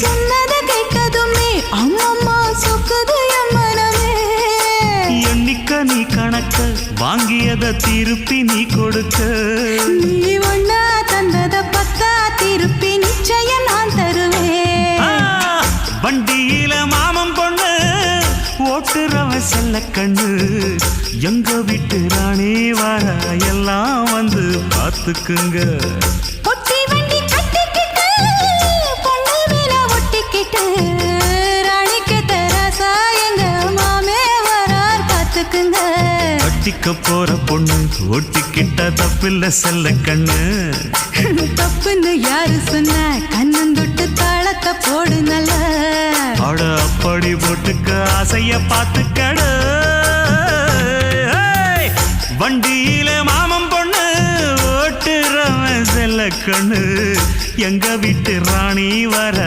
சொன்னத கேட்டதுமே அம்மம்மா சொக்குது என் மனமே. எண்ணிக்க நீ கணக்க வாங்கியத திருப்பி நீ கொடுக்க. நீ ஒன்னா தந்தத பத்தா திருப்பி நிச்சயம் நான் தருவேன். வண்டியில மாமன் பொண்ணு ஓட்டுறவன் செல்ல கண்ணு. எங்க வீட்டு ராணி வர எல்லாம் வந்து பார்த்துக்குங்க. ஒட்டி வண்டி கட்டிக்கிட்டு பொண்ணு மேல ஒட்டிக்கிட்டு ராணிக்கு தராசா எங்க மாமே வரார் பார்த்துக்குங்க. கட்டிக்க போற பொண்ணு ஒட்டிக்கிட்ட தப்பில்ல செல்ல கண்ணு. தப்புன்னு யாரு சொன்ன கண்ணந்தொட்டு தாளத்தை போடு நல்ல. அட அப்படி போட்டுக்க ஆசைய பார்த்துக்கடு. வண்டியில மாமன் பொண்ணு ஓட்டுறவன் செல்ல கண்ணு. எங்க வீட்டு